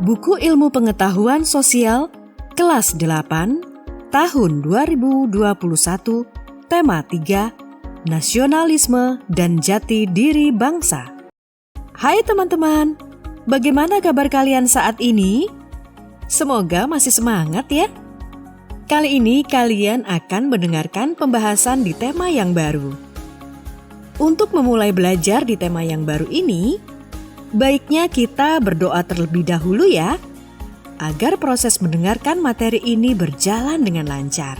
Buku Ilmu Pengetahuan Sosial kelas 8 tahun 2021, tema 3, Nasionalisme dan Jati Diri Bangsa. Hai teman-teman, bagaimana kabar kalian saat ini? Semoga masih semangat ya. Kali ini kalian akan mendengarkan pembahasan di tema yang baru. Untuk memulai belajar di tema yang baru ini, baiknya kita berdoa terlebih dahulu ya, agar proses mendengarkan materi ini berjalan dengan lancar.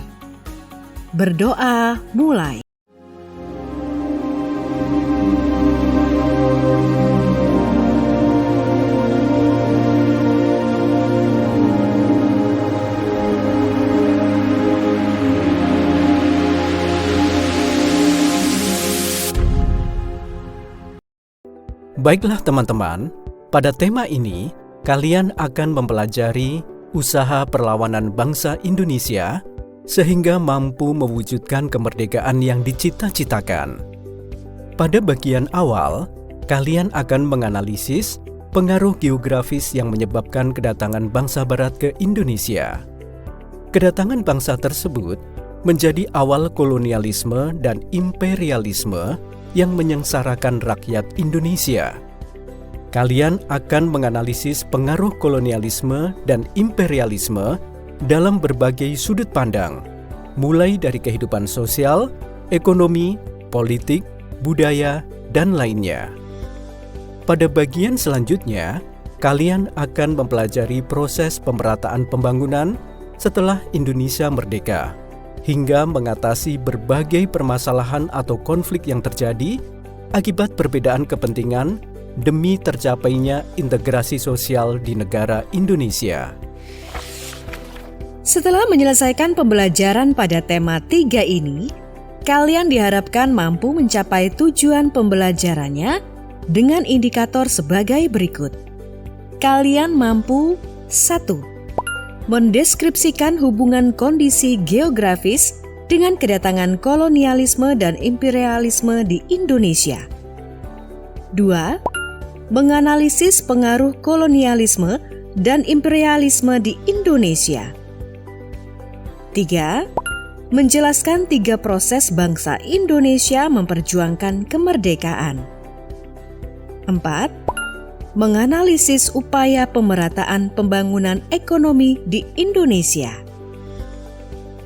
Berdoa mulai. Baiklah teman-teman, pada tema ini kalian akan mempelajari usaha perlawanan bangsa Indonesia sehingga mampu mewujudkan kemerdekaan yang dicita-citakan. Pada bagian awal, kalian akan menganalisis pengaruh geografis yang menyebabkan kedatangan bangsa Barat ke Indonesia. Kedatangan bangsa tersebut menjadi awal kolonialisme dan imperialisme yang menyengsarakan rakyat Indonesia. Kalian akan menganalisis pengaruh kolonialisme dan imperialisme dalam berbagai sudut pandang, mulai dari kehidupan sosial, ekonomi, politik, budaya, dan lainnya. Pada bagian selanjutnya, kalian akan mempelajari proses pemerataan pembangunan setelah Indonesia merdeka, hingga mengatasi berbagai permasalahan atau konflik yang terjadi akibat perbedaan kepentingan demi tercapainya integrasi sosial di negara Indonesia. Setelah menyelesaikan pembelajaran pada tema 3 ini, kalian diharapkan mampu mencapai tujuan pembelajarannya dengan indikator sebagai berikut. Kalian mampu 1. Mendeskripsikan hubungan kondisi geografis dengan kedatangan kolonialisme dan imperialisme di Indonesia. 2. Menganalisis pengaruh kolonialisme dan imperialisme di Indonesia. 3. Menjelaskan 3 proses bangsa Indonesia memperjuangkan kemerdekaan. 4. Menganalisis upaya pemerataan pembangunan ekonomi di Indonesia.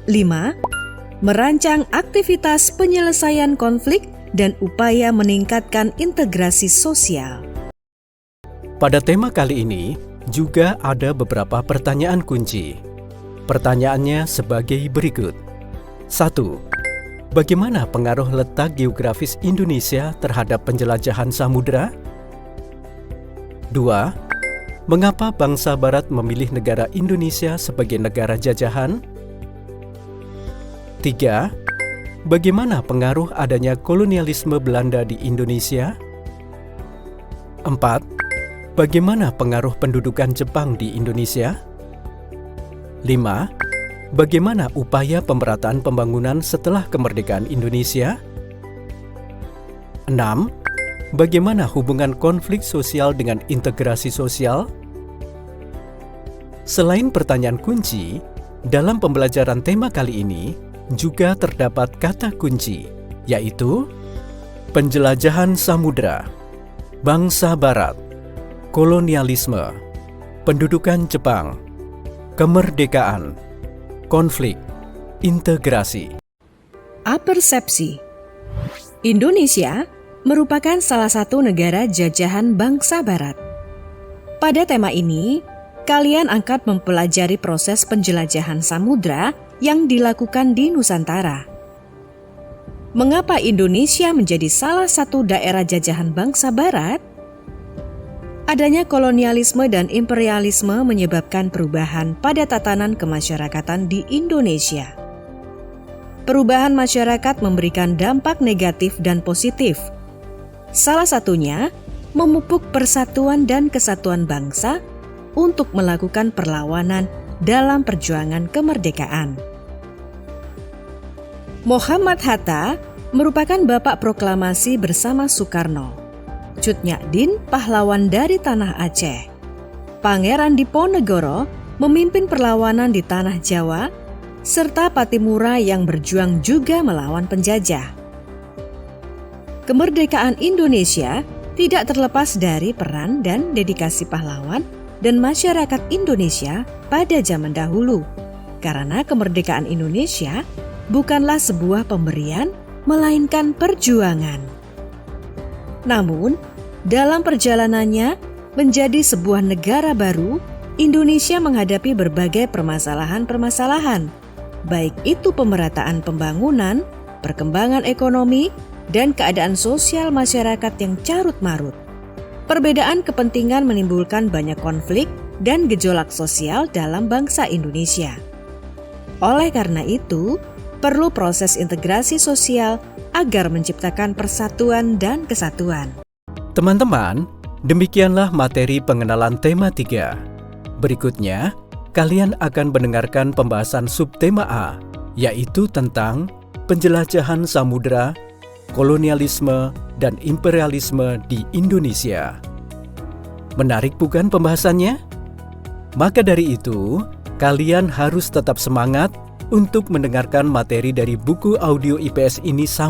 5. Merancang aktivitas penyelesaian konflik dan upaya meningkatkan integrasi sosial. Pada tema kali ini juga ada beberapa pertanyaan kunci. Pertanyaannya sebagai berikut. 1. Bagaimana pengaruh letak geografis Indonesia terhadap penjelajahan samudera? 2. Mengapa bangsa Barat memilih negara Indonesia sebagai negara jajahan? 3. Bagaimana pengaruh adanya kolonialisme Belanda di Indonesia? 4. Bagaimana pengaruh pendudukan Jepang di Indonesia? 5. Bagaimana upaya pemerataan pembangunan setelah kemerdekaan Indonesia? 6. Bagaimana hubungan konflik sosial dengan integrasi sosial? Selain pertanyaan kunci, dalam pembelajaran tema kali ini juga terdapat kata kunci, yaitu penjelajahan samudera, bangsa Barat, kolonialisme, pendudukan Jepang, kemerdekaan, konflik, integrasi. Apersepsi. Indonesia merupakan salah satu negara jajahan bangsa Barat. Pada tema ini, kalian akan mempelajari proses penjelajahan samudra yang dilakukan di Nusantara. Mengapa Indonesia menjadi salah satu daerah jajahan bangsa Barat? Adanya kolonialisme dan imperialisme menyebabkan perubahan pada tatanan kemasyarakatan di Indonesia. Perubahan masyarakat memberikan dampak negatif dan positif. Salah satunya, memupuk persatuan dan kesatuan bangsa untuk melakukan perlawanan dalam perjuangan kemerdekaan. Muhammad Hatta merupakan bapak proklamasi bersama Soekarno. Cut Nyak Dien pahlawan dari tanah Aceh. Pangeran Diponegoro memimpin perlawanan di tanah Jawa, serta Patimura yang berjuang juga melawan penjajah. Kemerdekaan Indonesia tidak terlepas dari peran dan dedikasi pahlawan dan masyarakat Indonesia pada zaman dahulu. Karena kemerdekaan Indonesia bukanlah sebuah pemberian, melainkan perjuangan. Namun, dalam perjalanannya menjadi sebuah negara baru, Indonesia menghadapi berbagai permasalahan-permasalahan, baik itu pemerataan pembangunan, perkembangan ekonomi, dan keadaan sosial masyarakat yang carut-marut. Perbedaan kepentingan menimbulkan banyak konflik dan gejolak sosial dalam bangsa Indonesia. Oleh karena itu, perlu proses integrasi sosial agar menciptakan persatuan dan kesatuan. Teman-teman, demikianlah materi pengenalan tema 3. Berikutnya, kalian akan mendengarkan pembahasan subtema A, yaitu tentang penjelajahan samudera, kolonialisme, dan imperialisme di Indonesia. Menarik bukan pembahasannya? Maka dari itu, kalian harus tetap semangat untuk mendengarkan materi dari buku audio IPS ini sampai